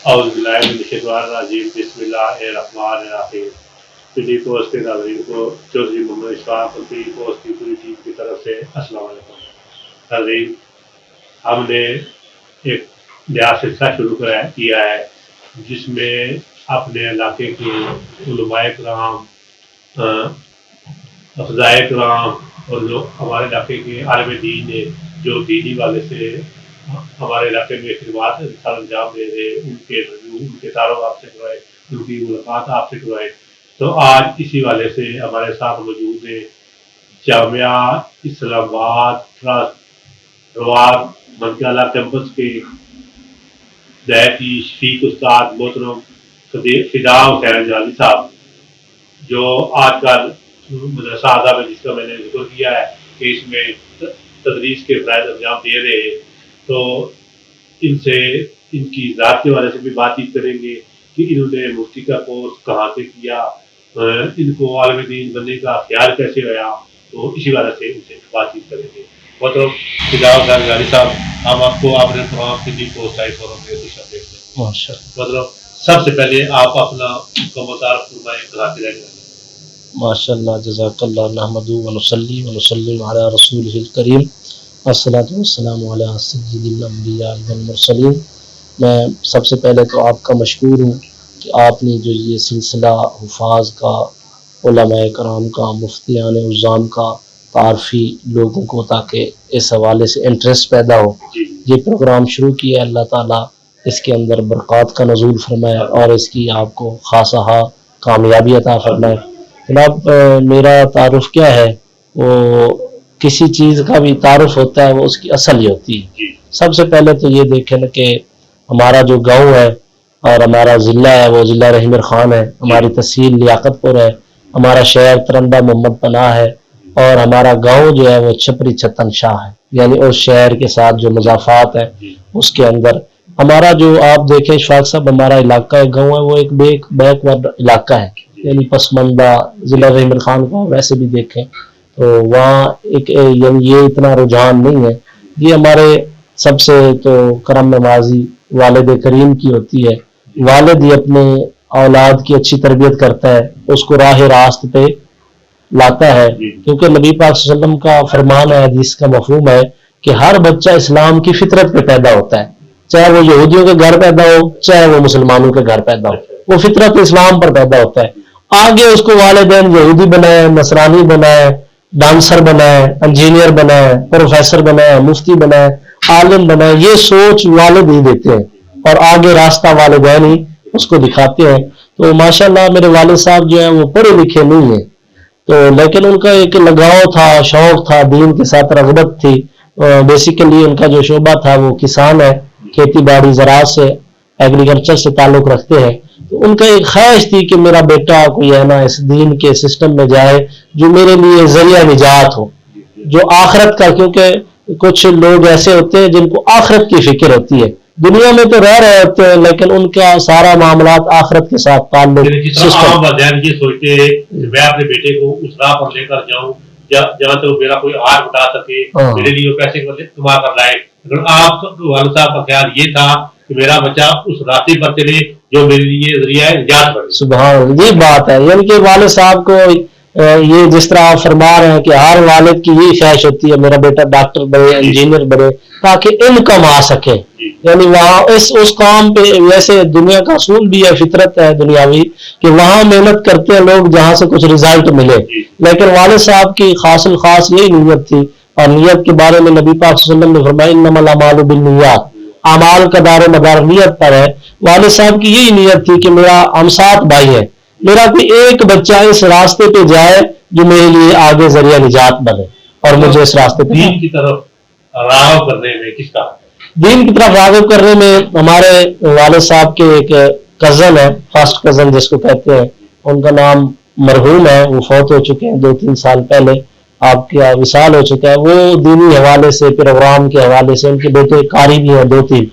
اعوذ باللہ من الشیطان الرجیم بسم اللہ الرحمن الرحیم۔ پنڈی پوسٹ کے ناظرین کو چودھری محمد اشفاق اور پنڈی پوسٹ کی پوری ٹیم کی طرف سے السلام علیکم۔ ناظرین، ہم نے ایک نیا سلسلہ شروع کیا ہے جس میں اپنے علاقے کے علماء کرام، افضائے کرام اور جو ہمارے علاقے کے عالم دین نے جو دینی والے سے ہمارے علاقے میں خدمات انجام دے رہے، ان کے ریویو، ان کے تعارف آپ سے کروائے، ان کی ملاقات آپ سے کروائے۔ تو آج اسی والے سے ہمارے ساتھ موجود ہیں جامعہ اسلام آباد ٹرسٹ رواد منکالہ کیمپس کے دہتی شفیق استاد محترم فدا حسین جلالی صاحب، جو آج کل مدرسہ اعظم میں جس کا میں نے ذکر کیا ہے کہ اس میں تدریس کے فرائض انجام دے رہے ہیں۔ تو ان سے ان کی ذات کے بارے سے بھی بات چیت کریں گے کہ انہوں نے مفتی کا کورس کہاں سے کیا، ان کو عالم دین بننے کا خیال کیسے ہوا، تو اسی بارے سے ان سے بات چیت کریں گے۔ مطلب فدا حسین جلالی صاحب، ہم آپ کو آپ نے تمام پنڈی پوسٹ آئی فورم میں خوش آمدید کرتے ہیں۔ مطلب سب سے پہلے آپ اپنا مکمل تعارف فرمائیں، کہاں سے رہنے والے؟ ماشاء اللہ، جزاک اللہ، نحمدہ ونصلی ونسلم علی رسولہ الکریم، الصلاۃ والسلام علی سید الانبیاء والمرسلین۔ میں سب سے پہلے تو آپ کا مشکور ہوں کہ آپ نے جو یہ سلسلہ حفاظ کا، علماء کرام کا، مفتیان عظام کا تعارفی لوگوں کو تاکہ اس حوالے سے انٹرسٹ پیدا ہو، یہ پروگرام شروع کیا، اللہ تعالیٰ اس کے اندر برکات کا نزول فرمائے اور اس کی آپ کو خاصہ کامیابی عطا فرمائے۔ جناب، میرا تعارف کیا ہے، وہ کسی چیز کا بھی تعارف ہوتا ہے وہ اس کی اصل ہی ہوتی ہے۔ سب سے پہلے تو یہ دیکھیں نا کہ ہمارا جو گاؤں ہے اور ہمارا ضلع ہے وہ ضلع رحیم خان ہے، ہماری تحصیل لیاقت پور ہے، ہمارا شہر ترندہ محمد پناہ ہے، اور ہمارا گاؤں جو ہے وہ چھپری چھتن شاہ ہے، یعنی اس شہر کے ساتھ جو مضافات ہے اس کے اندر ہمارا جو آپ دیکھیں شاخ صاحب، ہمارا علاقہ ہے، گاؤں ہے، وہ ایک بیک ورڈ علاقہ ہے، یعنی پسماندہ ضلع رحیم خان کو ویسے بھی دیکھیں تو وہاں ایک یعنی یہ اتنا رجحان نہیں ہے۔ یہ ہمارے سب سے تو کرم نوازی والد کریم کی ہوتی ہے، والد ہی اپنے اولاد کی اچھی تربیت کرتا ہے، اس کو راہ راست پہ لاتا ہے، کیونکہ نبی پاک صلی اللہ علیہ وسلم کا فرمان ہے، حدیث کا مفہوم ہے کہ ہر بچہ اسلام کی فطرت پہ پیدا ہوتا ہے، چاہے وہ یہودیوں کے گھر پیدا ہو چاہے وہ مسلمانوں کے گھر پیدا ہو، وہ فطرت اسلام پر پیدا ہوتا ہے۔ آگے اس کو والدین یہودی بنائے، نصرانی بنائے، ڈانسر بنائے، انجینئر بنائے، پروفیسر بنائے، مفتی بنائے، عالم بنائے، یہ سوچ والد ہی دیتے ہیں اور آگے راستہ والدین ہی اس کو دکھاتے ہیں۔ تو ماشاءاللہ میرے والد صاحب جو ہیں وہ پڑھے لکھے نہیں ہیں، تو لیکن ان کا ایک لگاؤ تھا، شوق تھا، دین کے ساتھ رغبت تھی۔ بیسیکلی ان کا جو شعبہ تھا وہ کسان ہے، کھیتی باڑی زراعت سے، ایگریکلچر سے تعلق رکھتے ہیں۔ تو ان کا ایک خواہش تھی کہ میرا بیٹا کوئی ہے نا اس دین کے سسٹم میں جائے جو میرے لیے ذریعہ نجات ہو، جو آخرت کا، کیونکہ کچھ لوگ ایسے ہوتے ہیں جن کو آخرت کی فکر ہوتی ہے، دنیا میں تو رہ رہے ہوتے ہیں لیکن ان کا سارا معاملات آخرت کے ساتھ تعلق عام والدین یہ سوچتے ہیں کہ میں اپنے بیٹے کو اس راہ پر لے کر جاؤں جہاں تک میرا کوئی ہار بتا سکے، میرے لیے پیسے کما کر لائے، لیکن آپ والد صاحب کا خیال یہ تھا کہ میرا بچہ اس راستے پر چلے جو میرے لیے ذریعہ نجات بنے۔ سبحان اللہ، یہ بات ہے، یعنی کہ والد صاحب کو یہ جس طرح آپ فرما رہے ہیں کہ ہر والد کی یہی خواہش ہوتی ہے میرا بیٹا ڈاکٹر بنے، انجینئر بنے، تاکہ انکم آ سکے، یعنی وہاں اس کام پہ، ویسے دنیا کا اصول بھی ہے، فطرت ہے دنیاوی کہ وہاں محنت کرتے ہیں لوگ جہاں سے کچھ رزلٹ ملے، لیکن والد صاحب کی خاص الخاص یہی نیت تھی، اور نیت کے بارے میں نبی پاک صلی اللہ علیہ وسلم نے فرمایا انما الاعمال بالنیات، اعمال کا دار و مدار نیت پر ہے۔ والد صاحب کی یہی نیت تھی کہ میرا ہم 7 بھائی ہے، میرا کوئی ایک بچہ اس راستے پہ جائے جو میرے لیے آگے ذریعہ نجات بنے، اور مجھے اس راستے پہ دین کی طرف راغب کرنے میں کس کا؟ دین کی طرف راغب کرنے میں ہمارے والد صاحب کے ایک کزن ہے، فرسٹ کزن جس کو کہتے ہیں، ان کا نام مرحوم ہے، وہ فوت ہو چکے ہیں 2-3 سال پہلے، آپ کا وصال ہو چکا ہے۔ وہ دینی حوالے سے، پروگرام کے حوالے سے، ان کے بیٹے قاری بھی ہیں 2-3،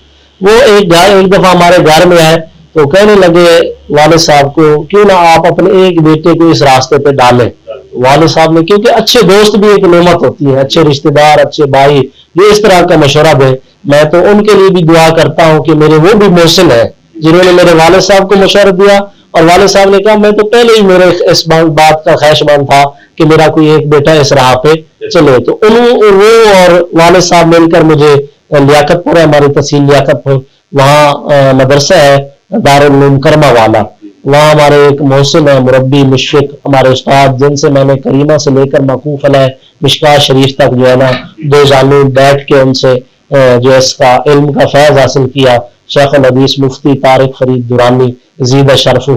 وہ ایک دفعہ ہمارے گھر میں آئے تو کہنے لگے والد صاحب کو کیوں نہ آپ اپنے ایک بیٹے کو اس راستے پہ ڈالیں۔ والد صاحب نے، کیونکہ اچھے دوست بھی ایک نعمت ہوتی ہے، اچھے رشتہ دار، اچھے بھائی، یہ اس طرح کا مشورہ دے، میں تو ان کے لیے بھی دعا کرتا ہوں کہ میرے وہ بھی محسن ہیں جنہوں نے میرے والد صاحب کو مشورہ دیا، اور والد صاحب نے کہا میں تو پہلے ہی میرے اس بات کا خواہشمند تھا کہ میرا کوئی ایک بیٹا اس راہ پہ چلے، تو وہ اور والد صاحب مل کر مجھے لیاقت پور ہے، ہماری تحصیل لیاقت پور، وہاں مدرسہ ہے دارالعلوم کرما والا، وہاں ہمارے ایک محسن ہے مربی مشفق ہمارے استاد، جن سے میں نے کریمہ سے لے کر موقوف علیہ مشکوٰۃ شریف تک جو ہے نا دو جانب بیٹھ کے ان سے جو اس کا علم کا فیض حاصل کیا، شیخ الحدیث مفتی طارق فرید درانی زیدہ شرفہ،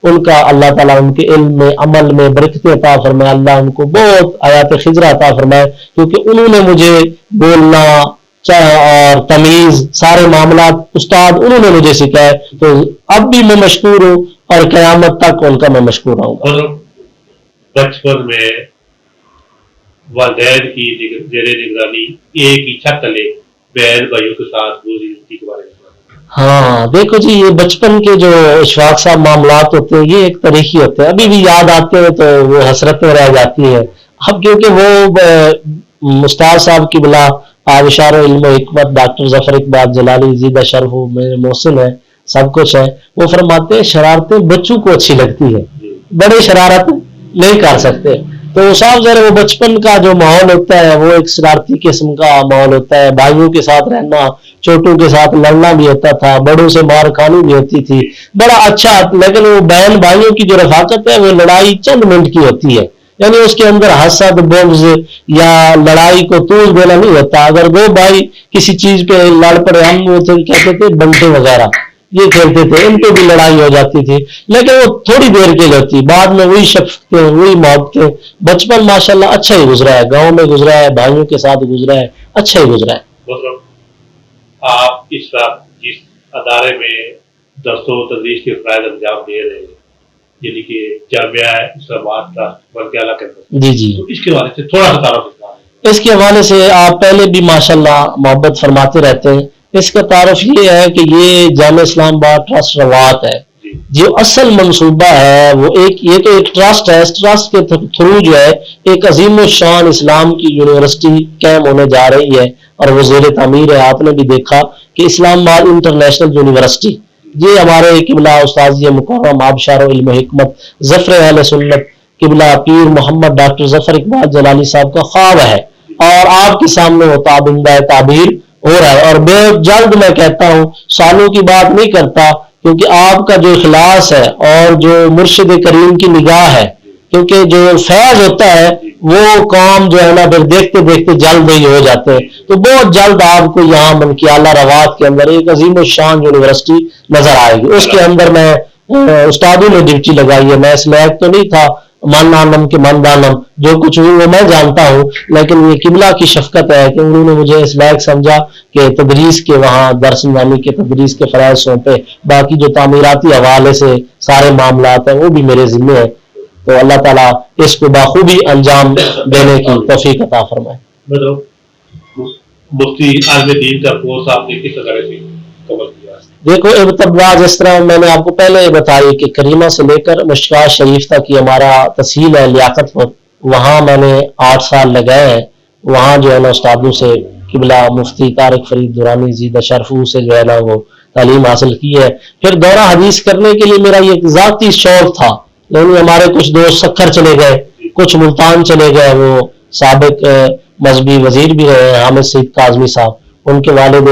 ان کا اللہ تعالیٰ ان کے علم میں عمل میں برکت عطا فرمائے، اللہ ان کو بہت آیات خضرہ عطا فرمائے، کیونکہ انہوں نے مجھے بولنا اور تمیز سارے معاملات استاد انہوں نے مجھے سکھائے، تو اب بھی میں مشکور ہوں اور قیامت تک ان کا میں مشکور رہوں گا۔ بچپن میں والدین کی زیر نگرانی ایک ہی چھت تلے بہن بھائیوں کے ساتھ وہ زندگی کے بارے میں؟ ہاں دیکھو جی، یہ بچپن کے جو اشفاق صاحب معاملات ہوتے ہیں یہ ایک تاریخی ہوتے ہیں، ابھی بھی یاد آتے ہیں تو وہ حسرتیں رہ جاتی ہیں۔ اب کیونکہ وہ استاد صاحب کی بلا آبشار علم و حکمت ڈاکٹر ظفر اقبال جلالی زیدہ شرف میرے محسن ہے، سب کچھ ہے، وہ فرماتے ہیں شرارتیں بچوں کو اچھی لگتی ہے، بڑے شرارت نہیں کر سکتے، تو صاحب ذرا وہ بچپن کا جو ماحول ہوتا ہے وہ ایک شرارتی قسم کا ماحول ہوتا ہے، بھائیوں کے ساتھ رہنا، چھوٹوں کے ساتھ لڑنا بھی ہوتا تھا، بڑوں سے مار کھانی بھی ہوتی تھی، بڑا اچھا، لیکن وہ بہن بھائیوں کی جو رفاقت ہے وہ لڑائی چند منٹ کی ہوتی ہے، یعنی اس کے اندر حسد بغض یا لڑائی کو توڑ دینا نہیں ہوتا۔ اگر دو بھائی کسی چیز پہ لڑ پڑے، ہم وہ کہتے تھے بنٹے وغیرہ یہ کھیلتے تھے، ان پہ بھی لڑائی ہو جاتی تھی، لیکن وہ تھوڑی دیر کے لیے ہوتی، بعد میں وہی شفقتیں وہی محبتیں۔ بچپن ماشاءاللہ اچھا ہی گزرا ہے، گاؤں میں گزرا ہے، بھائیوں کے ساتھ گزرا ہے، اچھا ہی گزرا ہے۔ مطلب آپ اس وقت جس ادارے میں درس و تدریس کے فرائض انجام دے رہے ہیں، یعنی کہ جامعہ اسلام آباد ٹرسٹ ورکیلا کیمپس، جی جی، تو اس کے حوالے سے تھوڑا سا تعارف دیں۔ اس کے حوالے سے آپ پہلے بھی ماشاءاللہ محبت فرماتے رہتے ہیں، اس کا تعارف یہ ہے کہ یہ جامعہ اسلام آباد ٹرسٹ روات ہے، جو اصل منصوبہ ہے وہ یہ تو ایک ٹرسٹ ہے، اس ٹرسٹ کے تھرو جو ہے ایک عظیم الشان اسلام کی یونیورسٹی قائم ہونے جا رہی ہے، اور وہ زیر تعمیر ہے۔ آپ نے بھی دیکھا کہ اسلام آباد انٹرنیشنل یونیورسٹی، یہ ہمارے قبلہ استاذ مکرم آبشار و علم و حکمت ظفر اہل سنت قبلہ پیر محمد ڈاکٹر ظفر اقبال جلالی صاحب کا خواب ہے، اور آپ کے سامنے وہ تابندہ تعبیر ہو رہا ہے، اور بے جلد میں کہتا ہوں، سالوں کی بات نہیں کرتا، کیونکہ آپ کا جو اخلاص ہے اور جو مرشد کریم کی نگاہ ہے، کیونکہ جو فیض ہوتا ہے وہ کام جو ہے نا پھر دیکھتے دیکھتے جلد ہی ہو جاتے ہیں، تو بہت جلد آپ کو یہاں منکیالہ روات کے اندر ایک عظیم الشان یونیورسٹی نظر آئے گی۔ اس کے اندر میں استادوں نے ڈیوٹی لگائی ہے، میں اس لائق تو نہیں تھا، من آنم کے من دانم، جو کچھ ہوئی وہ میں جانتا ہوں، لیکن یہ قبلہ کی شفقت ہے کہ انہوں نے مجھے اس لائق سمجھا کہ تدریس کے وہاں درس نظامی کے تدریس کے فرائض سونپے، باقی جو تعمیراتی حوالے سے سارے معاملات ہیں وہ بھی میرے ذمہ ہیں، تو اللہ تعالیٰ اس کو بخوبی انجام دینے کی توفیق عطا فرمائے۔ مفتی عالم دین کا کورس آپ نے کس طرح سے کور کیا؟ دیکھو ابتدا جس طرح میں نے آپ کو پہلے بتائی کہ کریمہ سے لے کر مشکوٰۃ شریف تک یہ ہمارا تحصیل ہے لیاقت پر، وہاں میں نے 8 سال لگائے ہیں، وہاں جو ہے نا استادوں سے قبلہ مفتی طارق فرید درانی زیدہ شرفو سے جو ہے نا وہ تعلیم حاصل کی ہے۔ پھر دورہ حدیث کرنے کے لیے میرا یہ ذاتی شوق تھا، لیکن ہمارے کچھ دوست سکھر چلے گئے، کچھ ملتان چلے گئے، وہ سابق مذہبی وزیر بھی رہے ہیں حامد سعید کاظمی صاحب، ان کے والد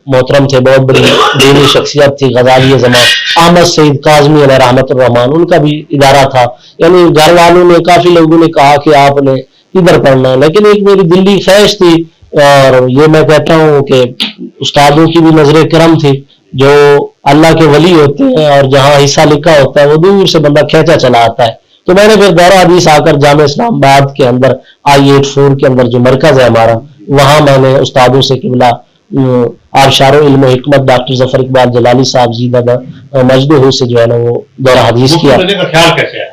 محترم تھے، بہت بڑی دینی شخصیت تھی، غزالی زمان احمد سعید کاظمی علیہ رحمت الرحمان، ان کا بھی ادارہ تھا، یعنی گھر والوں نے کافی لوگوں نے کہا کہ آپ نے ادھر پڑھنا ہے، لیکن ایک میری دلی خواہش تھی، اور یہ میں کہتا ہوں کہ استادوں کی بھی نظر کرم تھی، جو اللہ کے ولی ہوتے ہیں اور جہاں حصہ لکھا ہوتا ہے وہ دور سے بندہ کھینچا چلا آتا ہے، تو میں نے پھر دورہ حدیث آ کر جامعہ اسلام آباد کے اندر I-84 کے اندر جو مرکز ہے ہمارا، وہاں میں نے استادوں سے قبلہ آبشار و علم و حکمت ڈاکٹر ظفر اقبال جلالی صاحب زیدہ مجدہ سے جو ہے نا وہ دورہ حدیث کیا۔ خیال کیسے ہے؟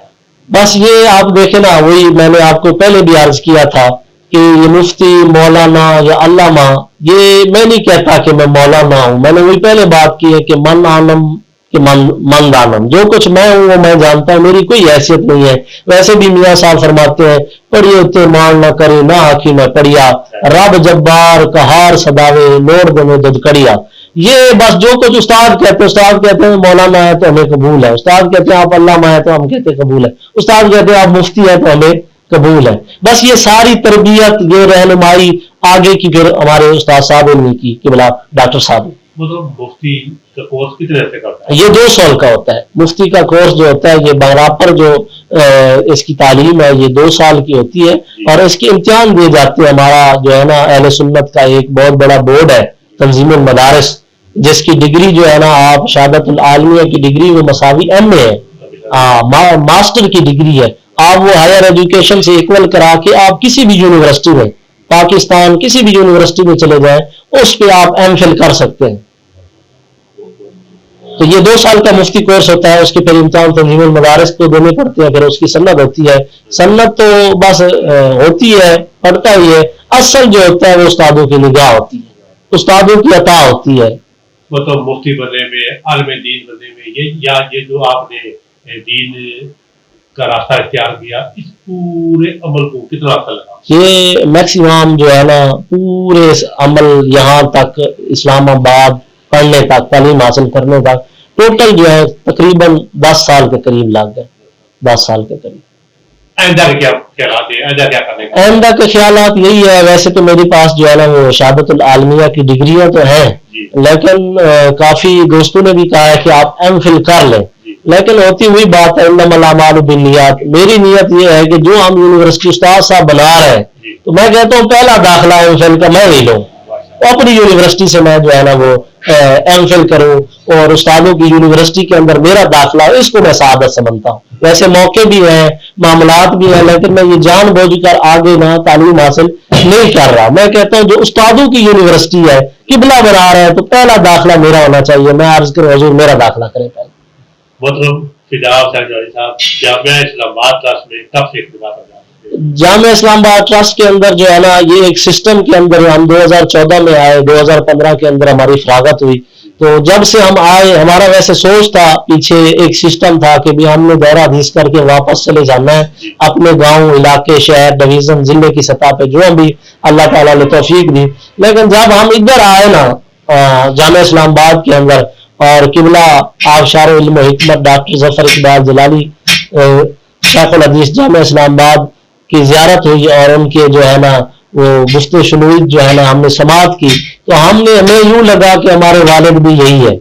بس یہ آپ دیکھیں نا، وہی میں نے آپ کو پہلے بھی عرض کیا تھا کہ یہ مفتی مولانا یا علامہ، یہ میں نہیں کہتا کہ میں مولانا ہوں، میں نے وہی پہلے بات کی ہے کہ من عالم کہ من دانم، جو کچھ میں ہوں وہ میں جانتا ہوں، میری کوئی حیثیت نہیں ہے۔ ویسے بھی میاں صاحب فرماتے ہیں پڑھیے تے مان نہ کرے نہ آخی نہ پڑھیا، رب جبار کہار صداوے لوڑ دنے دد کڑیا، یہ بس جو کچھ استاد کہتے ہیں مولانا ہے تو ہمیں قبول ہے، استاد کہتے ہیں آپ علامہ ہے تو ہم کہتے ہیں قبول ہے، استاد کہتے ہیں آپ مفتی ہے تو ہمیں قبول ہے. بس یہ ساری تربیت، یہ رہنمائی آگے کی پھر ہمارے استاد صاحب نے کی کہ بلا ڈاکٹر صاحب. مطلب مفتی کا کورس کتنے عرصے کرتا ہے؟ یہ 2 سال کا ہوتا ہے. مفتی کا کورس جو ہوتا ہے یہ بغراپر جو اس کی تعلیم ہے یہ 2 سال کی ہوتی ہے، اور اس کے امتحان دیے جاتے ہیں. ہمارا جو ہے نا اہل سنت کا ایک بہت بڑا بورڈ ہے تنظیم المدارس، جس کی ڈگری جو ہے نا آپ شہادت العالمیہ کی ڈگری وہ مساوی ایم اے ہے، ماسٹر کی ڈگری ہے. آپ وہ ہائر ایجوکیشن سے ایکول کرا کے آپ کسی بھی یونیورسٹی میں پاکستان کسی بھی یونیورسٹی میں چلے جائیں اس پہ آپ ایم فل کر سکتے ہیں. تو یہ 2 سال کا مفتی کورس ہوتا ہے. اس کے پھر امتحان تنظیم المدارس کو دینے پڑتے ہیں، پھر اس کی سند ہوتی ہے. سند تو بس ہوتی ہے، پڑھتا ہی ہے. اصل جو ہوتا ہے وہ استادوں کی نگاہ ہوتی ہے، استادوں کی عطا ہوتی ہے. مطلب مفتی بننے میں، عالم دین بننے میں، یہ جو آپ نے دین کا راستہ اختیار کیا، اس پورے عمل کو کتنا عرصہ لگا؟ یہ میکسیمم جو ہے نا پورے عمل یہاں تک اسلام آباد پڑھنے تک، تعلیم حاصل کرنے تک ٹوٹل جو ہے تقریباً 10 سال کے قریب لگ گئے. 10 سال کے قریب. آئندہ کے کیا خیالات ہیں؟ آئندہ کیا کرنے کا؟ آئندہ کے خیالات یہی ہے، ویسے تو میرے پاس جو ہے نا وہ شہادت العالمیہ کی ڈگریاں تو ہیں، لیکن کافی دوستوں نے بھی کہا ہے کہ آپ ایم فل کر لیں. لیکن ہوتی ہوئی بات ہے انما الاعمال بالنیات. میری نیت یہ ہے کہ جو ہم یونیورسٹی استاد صاحب بنا رہے ہیں تو میں کہتا ہوں پہلا داخلہ ایم فل کا میں ہی لوں، اپنی یونیورسٹی سے میں جو ہے نا وہ ایم فل کروں، اور استادوں کی یونیورسٹی کے اندر میرا داخلہ اس کو میں سعادت سمجھتا ہوں. ویسے موقع بھی ہیں، معاملات بھی ہیں، لیکن میں یہ جان بوجھ کر آگے نہ تعلیم حاصل نہیں کر رہا. میں کہتا ہوں جو استادوں کی یونیورسٹی ہے قبلہ بنا رہا ہے تو پہلا داخلہ میرا ہونا چاہیے. میں عرض کروں حضور میرا داخلہ کریں پہلے. مطلب فدا حسین جوہری صاحب جامعہ اسلام آباد ٹرسٹ میں کب سے اقتدار کر رہے ہیں؟ جامعہ اسلام آباد ٹرسٹ کے اندر جو ہے نا یہ ایک سسٹم کے اندر ہم 2014 میں آئے، 2015 کے اندر ہماری فراغت ہوئی. تو جب سے ہم آئے ہمارا ویسے سوچ تھا، پیچھے ایک سسٹم تھا کہ بھی ہم نے دورہ حدیث کر کے واپس چلے جانا ہے اپنے گاؤں، علاقے، شہر، ڈویژن، ضلع کی سطح پہ جو بھی اللہ تعالیٰ نے توفیق دی. لیکن جب ہم ادھر آئے نا جامعہ اسلام آباد کے اندر، اور قبلہ آبشار علم و حکمت ڈاکٹر ظفر اقبال جلالی شیخ الحدیث جامعہ اسلام آباد کی زیارت ہوئی، اور ان کے جو ہے نا وہ گفت و شنود جو ہے نا ہم نے سماعت کی، تو ہمیں یوں لگا کہ ہمارے والد بھی یہی ہے،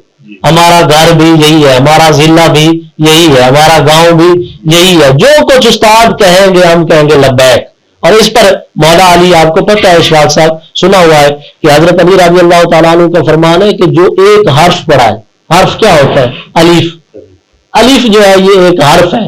ہمارا گھر بھی یہی ہے، ہمارا ضلع بھی یہی ہے، ہمارا گاؤں بھی یہی ہے. جو کچھ استاد کہیں گے ہم کہیں گے لبیک. اور اس پر مولا علی، آپ کو پتہ ہے اشفاق صاحب سنا ہوا ہے کہ حضرت علی رضی اللہ تعالیٰ عنہ کا فرمان ہے کہ جو ایک حرف پڑھا ہے، حرف کیا ہوتا ہے؟ الف. الف جو ہے یہ ایک حرف ہے.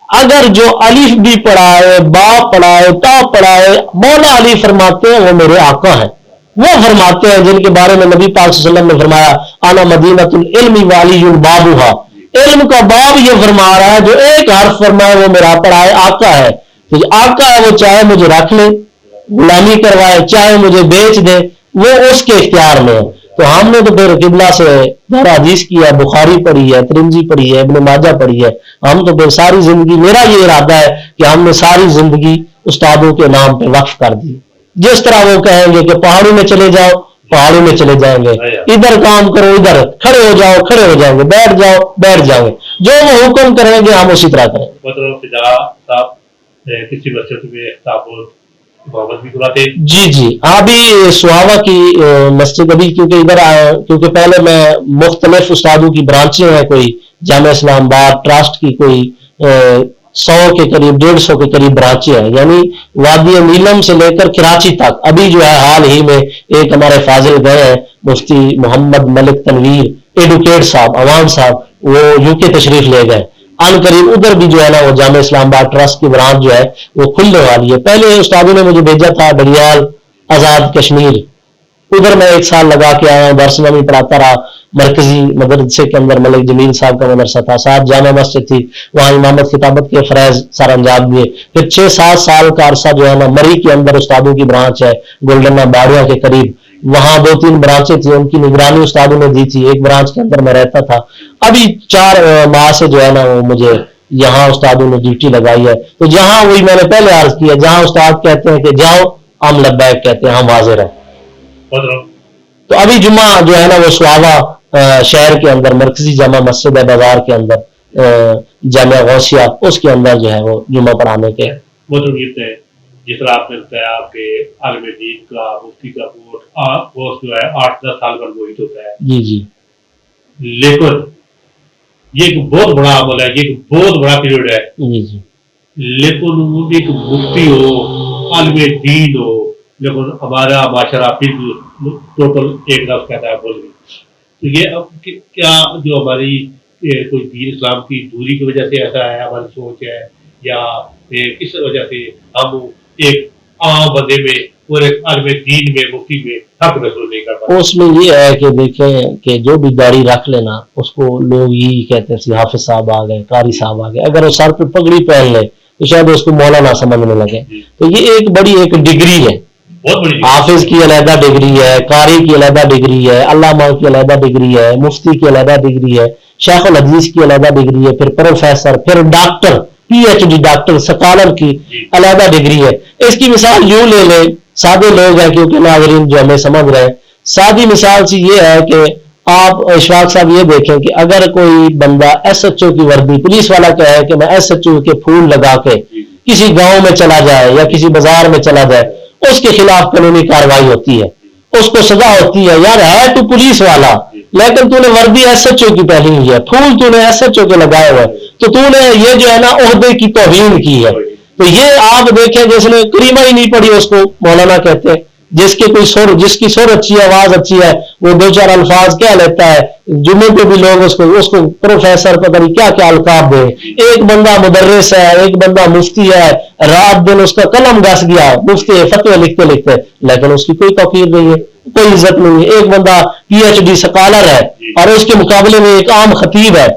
اگر جو الف بھی پڑھائے، با پڑھائے، تا پڑھائے، مولا علی فرماتے ہیں وہ میرے آقا ہیں. وہ فرماتے ہیں جن کے بارے میں نبی پاک صلی اللہ علیہ وسلم نے فرمایا انا مدینۃ العلم وعلی بابھا. علم کا باب یہ فرما رہا ہے جو ایک حرف فرمائے وہ میرا پڑھائے آقا ہے. تو جو آقا ہے وہ چاہے مجھے رکھ لے، غلامی کروائے، چاہے مجھے بیچ دے، وہ اس کے اختیار میں ہے. تو ہم نے تو پھر قبلہ سے دورہ حدیث کیا، بخاری پڑھی ہے، ترمذی پڑھی ہے، ابن ماجہ پڑھی ہے. ہم تو پھر ساری زندگی، میرا یہ ارادہ ہے کہ ہم نے ساری زندگی استادوں کے نام پہ وقف کر دی. جس طرح وہ کہیں گے کہ پہاڑوں میں چلے جاؤ پہاڑوں میں چلے جائیں گے، ادھر کام کرو ادھر، کھڑے ہو جاؤ کھڑے ہو جائیں گے، بیٹھ جاؤ بیٹھ جائیں گے، جو وہ حکم کریں گے ہم اسی طرح کریں گے. مطلب فدا صاحب کسی مسجد میں محمد بھی کراتے؟ جی ابھی سہاوا کی مسجد ابھی کیونکہ ادھر آیا، کیونکہ پہلے میں مختلف استادوں کی برانچیں ہیں، کوئی جامعہ اسلام آباد ٹرسٹ کی کوئی 100 کے قریب 150 کے قریب برانچیں ہیں، یعنی وادی نیلم سے لے کر کراچی تک. ابھی جو ہے حال ہی میں ایک ہمارے فاضل گئے ہیں مفتی محمد ملک تنویر ایڈوکیٹ صاحب، عوام صاحب، وہ یو کے تشریف لے گئے. ان قریب ادھر بھی جو ہے نا وہ جامعہ اسلام آباد ٹرسٹ کی برانچ جو ہے وہ کھلنے والی ہے. پہلے استادوں نے مجھے بھیجا تھا بڑیال آزاد کشمیر، ادھر میں 1 سال لگا کے آیا ہوں، درس نویں پڑھاتا رہا. مرکزی مدرسے کے اندر ملک جمیل صاحب کا مدرسہ تھا، ساتھ جامع مسجد تھی، وہاں امامت خطابت کے فرائض سر انجام دیے. پھر 6-7 سال کا عرصہ جو ہے نا مری کے اندر استادوں کی برانچ ہے گولڈنا باڑیا کے قریب، وہاں 2-3 برانچیں تھیں، ان کی نگرانی استادوں نے دی تھی. ایک برانچ کے اندر میں رہتا تھا. ابھی 4 ماہ سے جو ہے نا وہ مجھے یہاں استادوں نے ڈیوٹی لگائی ہے. تو جہاں وہی میں نے پہلے عرض کیا، جہاں استاد کہتے ہیں کہ جاؤ ہم لبیک کہتے ہیں، ہم حاضر ہیں. تو ابھی جمعہ جو ہے نا وہ سواوا شہر کے اندر مرکزی جامع مسجد ہے بازار کے اندر جامعہ غوثیہ اس کے اندر جو ہے وہ جمعہ پڑھانے کے وہ تو ہے جس طرح آپ نے بتایا کہ عالم دین کا مفتی کا کورس جو ہے 8-10 سال پر محیط ہوتا ہے. جی جی. لیکن یہ ایک بہت بڑا عمل ہے, یہ ایک بہت بڑا پیریڈ ہے. جی جی. لیکن ایک مفتی ہو, عالم دین ہو, لیکن ہمارا معاشرہ پھر ٹوٹل ایک لفظ کہتا ہے بول گئی. تو یہ اب کیا جو ہماری کوئی دین اسلام کی دوری کی وجہ سے ایسا ہے, ہماری سوچ ہے, یا کس وجہ سے ہم ایک عام بندے میں اور ایک عالم دین میں مفتی میں حق محسوس نہیں کر پاتے؟ اس میں یہ ہے کہ دیکھیں کہ جو بھی داڑھی رکھ لینا اس کو لوگ یہی کہتے ہیں حافظ صاحب آ گئے, قاری صاحب آ گئے. اگر وہ سر پہ پگڑی پہن لے تو شاید اس کو مولانا سمجھنے لگے. تو یہ ایک بڑی ایک ڈگری ہے, حافظ کی علیحدہ ڈگری ہے, قاری کی علیحدہ ڈگری ہے, علامہ کی علیحدہ ڈگری ہے, مفتی کی علیحدہ ڈگری ہے, شیخ الحدیث کی علیحدہ ڈگری ہے, پھر پروفیسر, پھر doctor, P H D doctor, scholar کی علیحدہ ڈگری ہے. اس کی مثال یوں لے لیں, سادے لوگ ہیں کیونکہ ناظرین جو ہمیں سمجھ رہے ہیں, سادی مثال سے یہ ہے کہ آپ اشفاق صاحب یہ دیکھیں کہ اگر کوئی بندہ ایس ایچ او کی وردی, پولیس والا کہے کہ میں ایس ایچ او کے پھول لگا کے کسی گاؤں میں چلا جائے یا کسی بازار میں چلا جائے, اس کے خلاف قانونی کارروائی ہوتی ہے, اس کو سزا ہوتی ہے. یار ہے تو پولیس والا لیکن تو نے وردی ایس ایچ او کی پہنی ہوئی ہے, پھول تو نے ایس ایچ او کے لگائے ہوئے, تو نے یہ جو ہے نا عہدے کی توہین کی ہے. تو یہ آپ دیکھیں جس نے کریمہ ہی نہیں پڑھی اس کو مولانا کہتے ہیں, جس کے کوئی سر, جس کی سر اچھی ہے, آواز اچھی ہے, وہ دو چار الفاظ کیا لیتا ہے, جمعے پہ بھی لوگ اس کو پروفیسر پتہ نہیں کیا کیا القاب دے. ایک بندہ مدرس ہے, ایک بندہ مفتی ہے, رات دن اس کا قلم گھس گیا, مفتی فتوے لکھتے لکھتے, لیکن اس کی کوئی توقیر نہیں ہے, کوئی عزت نہیں ہے. ایک بندہ پی ایچ ڈی سکالر ہے اور اس کے مقابلے میں ایک عام خطیب ہے,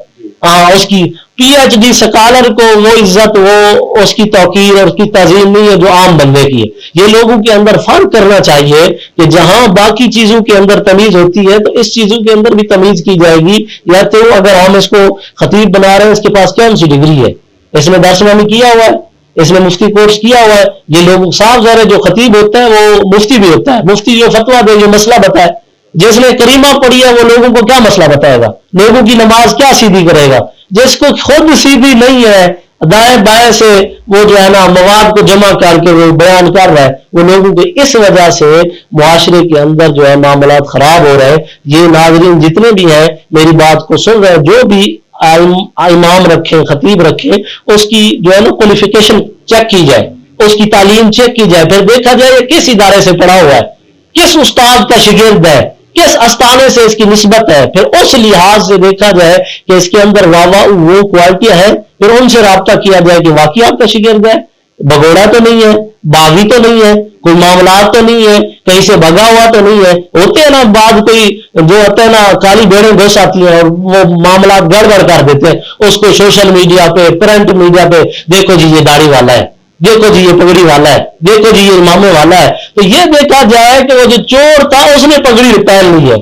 اس کی پی ایچ ڈی سکالر کو وہ عزت, وہ اس کی توقیر اور اس کی تعظیم نہیں ہے جو عام بندے کی ہے. یہ لوگوں کے اندر فرق کرنا چاہیے کہ جہاں باقی چیزوں کے اندر تمیز ہوتی ہے تو اس چیزوں کے اندر بھی تمیز کی جائے گی. یا تو اگر ہم اس کو خطیب بنا رہے ہیں, اس کے پاس کون سی ڈگری ہے, اس نے درسمانی کیا ہوا ہے, اس نے مفتی کورس کیا ہوا ہے. یہ لوگ صاف ظاہر ہے جو خطیب ہوتا ہے وہ مفتی بھی ہوتا ہے, مفتی جو فتویٰ دے, جو مسئلہ بتائے. جس نے کریمہ پڑھی ہے وہ لوگوں کو کیا مسئلہ بتائے گا, لوگوں کی نماز کیا سیدھی کرے گا. جس کو خود سیدھی نہیں ہے, دائیں بائیں سے وہ جو ہے نا مواد کو جمع کر کے وہ بیان کر رہا ہے, وہ لوگوں کے اس وجہ سے معاشرے کے اندر جو ہے معاملات خراب ہو رہے ہیں. یہ ناظرین جتنے بھی ہیں میری بات کو سن رہے ہیں, جو بھی امام رکھیں, خطیب رکھیں, اس کی جو ہے نا کوالیفیکیشن چیک کی جائے, اس کی تعلیم چیک کی جائے, پھر دیکھا جائے کس ادارے سے پڑھا ہوا ہے, کس استاد کا شاگرد ہے, کس استانے سے اس کی نسبت ہے. پھر اس لحاظ سے دیکھا جائے کہ اس کے اندر وہ کوالٹیاں ہیں, پھر ان سے رابطہ کیا جائے کہ واقعی آپ کا شاگرد ہے, بگوڑا تو نہیں ہے, باغی تو نہیں ہے, کوئی معاملات تو نہیں ہے, کہیں سے بھگا ہوا تو نہیں ہے. ہوتے ہیں نا بعض کوئی جو ہوتا ہے نا کالی بھیڑیں گھس آتی ہیں اور وہ معاملات گڑبڑ کر دیتے ہیں, اس کو سوشل میڈیا پہ, پرنٹ میڈیا پہ, دیکھو جی یہ داڑھی والا ہے, دیکھو جی یہ پگڑی والا ہے, دیکھو جی یہ امامے والا ہے. تو یہ دیکھا جائے کہ وہ جو چور تھا اس نے پگڑی پہن لی ہے,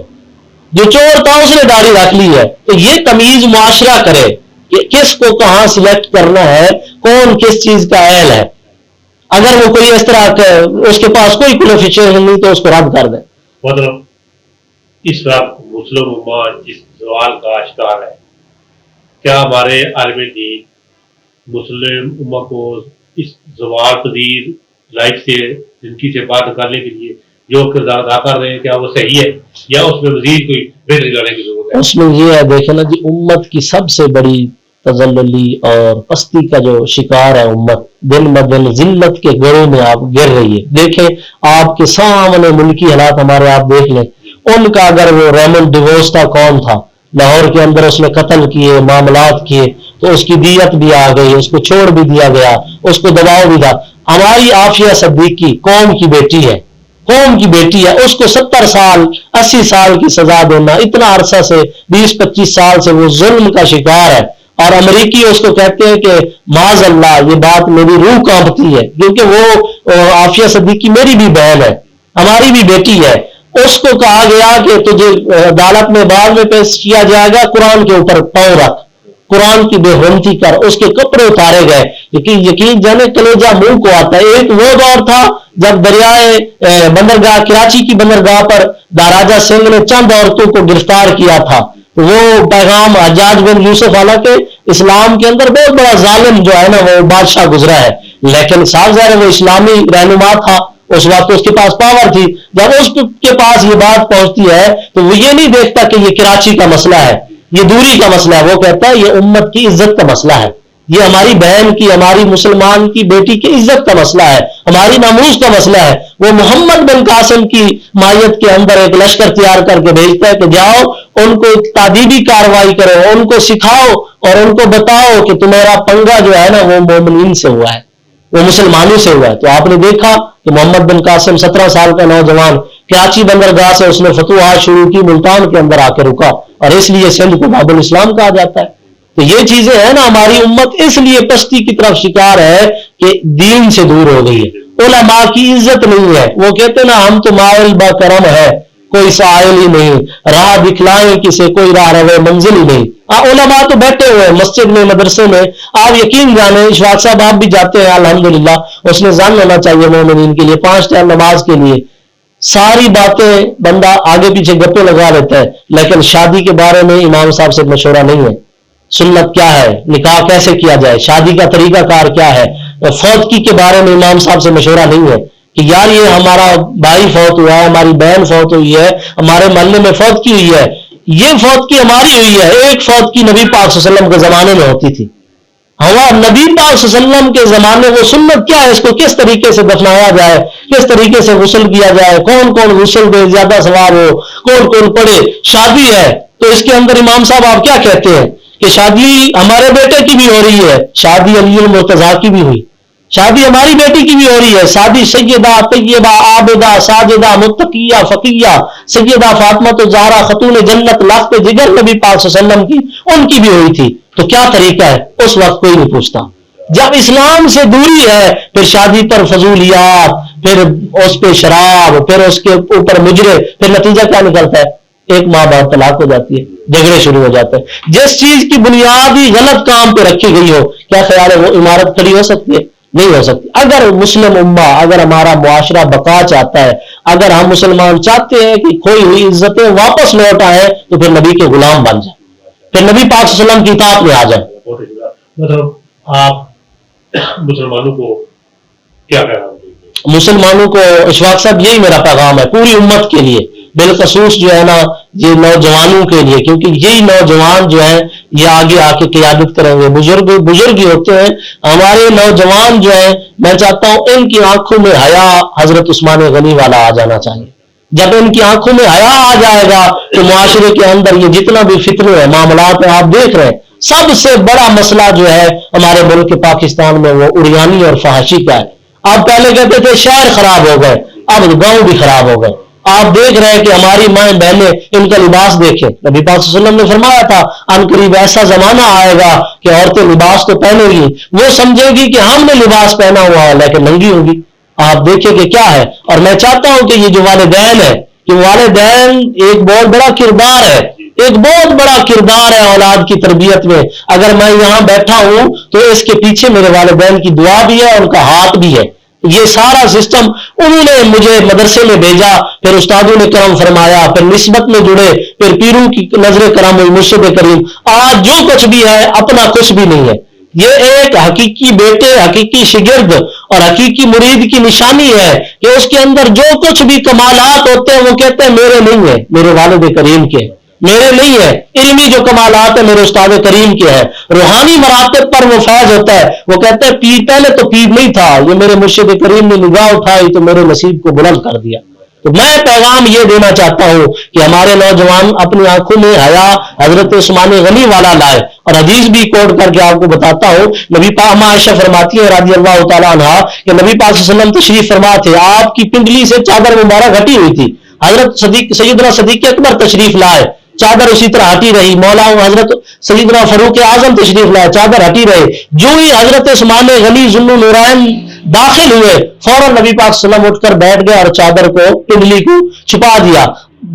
جو چور تھا اس نے داڑھی رکھ لی ہے. تو یہ تمیز معاشرہ کرے کہ کس کو کہاں سلیکٹ کرنا ہے, کون کس چیز کا اہل ہے. اگر وہ کوئی اس طرح اس کے پاس کوئی کوالیفیکیشن نہیں تو اس کو رد کر دیں. مطلب اس وقت مسلم امت جس زوال کا شکار ہے, کیا ہمارے عالم دین مسلم امت کو اس زوال پذیر لائف سے, زندگی سے باہر نکالنے کے لیے جو کردار ادا کر رہے ہیں, کیا وہ صحیح ہے یا اس میں مزید کوئی بہتری لانے کی ضرورت ہے؟ اس میں یہ ہے دیکھیں نا جی, امت کی سب سے بڑی تذللی اور پستی کا جو شکار ہے امت, دن بدن ذلت کے گڑھوں میں آپ گر رہی ہے. دیکھیں آپ کے سامنے ملکی حالات ہمارے آپ دیکھ لیں, ان کا اگر وہ ریمنڈ ڈیووسٹا کون تھا, لاہور کے اندر اس نے قتل کیے, معاملات کیے, تو اس کی دیت بھی آ گئی, اس کو چھوڑ بھی دیا گیا, اس کو دباؤ بھی تھا. ہماری عافیہ صدیقی قوم کی بیٹی ہے, قوم کی بیٹی ہے, اس کو 70 سال 80 سال کی سزا دینا, اتنا عرصہ سے 20-25 سال سے وہ ظلم کا شکار ہے. اور امریکی اس کو کہتے ہیں کہ معاذ اللہ, یہ بات میری روح کانپتی ہے, کیونکہ وہ عافیہ صدیقی میری بھی بہن ہے, ہماری بھی بیٹی ہے. اس کو کہا گیا کہ تجھے عدالت میں بعد میں پیش کیا جائے گا, قرآن کے اوپر پاؤں رکھ, قرآن کی بے حرمتی کر، اس کے کپڑے اتارے گئے. یقین جانے کلیجہ منہ کو آتا ہے. ایک وہ دور تھا جب دریائے بندرگاہ کراچی کی بندرگاہ پر راجہ سنگھ نے چند عورتوں کو گرفتار کیا تھا. وہ پیغام حجاج بن یوسف، حالانکہ اسلام کے اندر بہت بڑا ظالم جو ہے نا وہ بادشاہ گزرا ہے، لیکن صاف ظاہر وہ اسلامی رہنما تھا، اس وقت اس کے پاس پاور تھی. جب اس کے پاس یہ بات پہنچتی ہے تو وہ یہ نہیں دیکھتا کہ یہ کراچی کا مسئلہ ہے، یہ دوری کا مسئلہ ہے. وہ کہتا ہے یہ امت کی عزت کا مسئلہ ہے، یہ ہماری بہن کی، ہماری مسلمان کی بیٹی کی عزت کا مسئلہ ہے، ہماری ناموس کا مسئلہ ہے. وہ محمد بن قاسم کی مائیت کے اندر ایک لشکر تیار کر کے بھیجتا ہے کہ جاؤ ان کو تعدیبی کارروائی کرو، ان کو سکھاؤ اور ان کو بتاؤ کہ تمہارا پنگا جو ہے نا وہ مومنین سے ہوا ہے، وہ مسلمانوں سے ہوا ہے. تو آپ نے دیکھا کہ محمد بن قاسم 17 سال کا نوجوان کراچی بندرگاہ سے اس نے فتوحات شروع کی، ملتان کے اندر آ کے رکا، اور اس لیے سندھ کو باب الاسلام کہا جاتا ہے. تو یہ چیزیں ہیں نا، ہماری امت اس لیے پستی کی طرف شکار ہے کہ دین سے دور ہو گئی ہے، علماء کی عزت نہیں ہے. وہ کہتے نا ہم تو مائل با کرم ہے، کوئی سائل ہی نہیں، راہ دکھلائیں کسے کوئی راہ روے منزل ہی نہیں. علماء تو بیٹھے ہوئے ہیں مسجد میں، مدرسے میں. آپ یقین جانیں اشفاق صاحب آپ بھی جاتے ہیں الحمدللہ، اس میں ظن ہونا چاہیے مومنین کے لیے 5 ٹائم نماز کے لیے. ساری باتیں بندہ آگے پیچھے گپے لگا لیتا ہے، لیکن شادی کے بارے میں امام صاحب سے مشورہ نہیں ہے. سنت کیا ہے، نکاح کیسے کیا جائے، شادی کا طریقہ کار کیا ہے. فوتگی کے بارے میں امام صاحب سے مشورہ نہیں ہے کہ یار یہ ہمارا بھائی فوت ہوا ہے، ہماری بہن فوت ہوئی ہے، ہمارے محلے میں فوتگی ہوئی ہے، یہ فوتگی ہماری ہوئی ہے. ایک فوتگی نبی پاک صلی اللہ علیہ وسلم کے زمانے میں ہوتی تھی. نبی پاک صلی اللہ علیہ وسلم کے زمانے وہ سنت کیا ہے، اس کو کس طریقے سے دفنایا جائے، کس طریقے سے غسل کیا جائے، کون کون غسل دے، زیادہ ثواب ہو، کون کون پڑھے. شادی ہے تو اس کے اندر امام صاحب آپ کیا کہتے ہیں کہ شادی ہمارے بیٹے کی بھی ہو رہی ہے، شادی علی المرتضیٰ کی بھی ہوئی، شادی ہماری بیٹی کی بھی ہو رہی ہے. شادی سیدہ طیبہ عابدہ ساجدہ متقیہ فقیہ سیدہ فاطمہ الزہرا خاتون جنت لخت جگر نبی پاک صلی اللہ علیہ وسلم کی، ان کی بھی ہوئی تھی. تو کیا طریقہ ہے اس وقت کوئی نہیں پوچھتا. جب اسلام سے دوری ہے پھر شادی پر فضولیات، پھر اس پہ شراب، پھر اس کے اوپر مجرے، پھر نتیجہ کیا نکلتا ہے، ایک ماہ بعد طلاق ہو جاتی ہے، جھگڑے شروع ہو جاتے ہیں. جس چیز کی بنیادی غلط کام پہ رکھی گئی ہو، کیا خیال ہے وہ عمارت کھڑی ہو سکتی ہے؟ نہیں ہو سکتی. اگر مسلم امہ، اگر ہمارا معاشرہ بقا چاہتا ہے، اگر ہم مسلمان چاہتے ہیں کہ کھوئی ہوئی عزتیں واپس لوٹ آئیں، تو پھر نبی کے غلام بن جائیں، پھر نبی پاک صلی اللہ علیہ وسلم کی اطاعت میں آ جائیں. مطلب آپ مسلمانوں کو کیا پیغام دیں گے؟ مسلمانوں کو اشفاق صاحب یہی میرا پیغام ہے پوری امت کے لیے، بالخصوص جو ہے نا یہ نوجوانوں کے لیے، کیونکہ یہی نوجوان جو ہیں یہ آگے آ کے قیادت کریں گے. بزرگ ہی ہوتے ہیں ہمارے نوجوان جو ہیں. میں چاہتا ہوں ان کی آنکھوں میں حیا حضرت عثمان غنی والا آ جانا چاہیے. جب ان کی آنکھوں میں حیا آ جائے گا تو معاشرے کے اندر یہ جتنا بھی فتنے ہیں معاملات ہیں آپ دیکھ رہے ہیں، سب سے بڑا مسئلہ جو ہے ہمارے ملک پاکستان میں وہ اڑیانی اور فحاشی کا ہے. آپ پہلے کہتے تھے شہر خراب ہو گئے، اب گاؤں بھی خراب ہو گئے. آپ دیکھ رہے ہیں کہ ہماری مائیں بہنیں ان کا لباس دیکھیں. نبی پاک صلی اللہ علیہ وسلم نے فرمایا تھا ان قریب ایسا زمانہ آئے گا کہ عورتیں لباس تو پہنے گی، وہ سمجھے گی کہ ہم نے لباس پہنا ہوا ہے لیکن ننگی ہوگی. آپ دیکھیں کہ کیا ہے. اور میں چاہتا ہوں کہ یہ جو والدین ہے، کہ والدین ایک بہت بڑا کردار ہے، ایک بہت بڑا کردار ہے اولاد کی تربیت میں. اگر میں یہاں بیٹھا ہوں تو اس کے پیچھے میرے والدین کی دعا بھی ہے، ان کا ہاتھ بھی ہے. یہ سارا سسٹم انہوں نے مجھے مدرسے میں بھیجا، پھر استادوں نے کرم فرمایا، پھر نسبت میں جڑے، پھر پیروں کی نظر کرم ہوئی، مرشد کریم. آج جو کچھ بھی ہے اپنا کچھ بھی نہیں ہے. یہ ایک حقیقی بیٹے، حقیقی شاگرد اور حقیقی مرید کی نشانی ہے کہ اس کے اندر جو کچھ بھی کمالات ہوتے ہیں وہ کہتے ہیں میرے نہیں ہے، میرے والد کریم کے، میرے نہیں ہے. علمی جو کمالات ہیں میرے استاد کریم کے ہیں. روحانی مراتب پر وہ فیض ہوتا ہے، وہ کہتے ہیں پیر پہلے تو پیر نہیں تھا، یہ میرے مرشد کریم نے نگاہ اٹھائی تو میرے نصیب کو بلند کر دیا. تو میں پیغام یہ دینا چاہتا ہوں کہ ہمارے نوجوان اپنی آنکھوں میں حیا حضرت عثمان غنی والا لائے. اور حدیث بھی کوٹ کر کے آپ کو بتاتا ہوں، نبی پاک عائشہ فرماتی ہے رضی اللہ تعالیٰ عنہا کہ نبی پاک صلی اللہ علیہ وسلم تشریف فرما تھے، آپ کی پنڈلی سے چادر مبارک ہٹی ہوئی تھی. حضرت سیدنا صدیق اکبر تشریف لائے، چادر اسی طرح ہٹی رہی. مولا حضرت سیدنا فاروق اعظم تشریف لائے، چادر ہٹی رہے. جو ہی حضرت عثمان غنی ذو النورین داخل ہوئے فوراً نبی پاک صلی اللہ علیہ وسلم اٹھ کر بیٹھ گئے اور چادر کو پنڈلی کو چھپا دیا.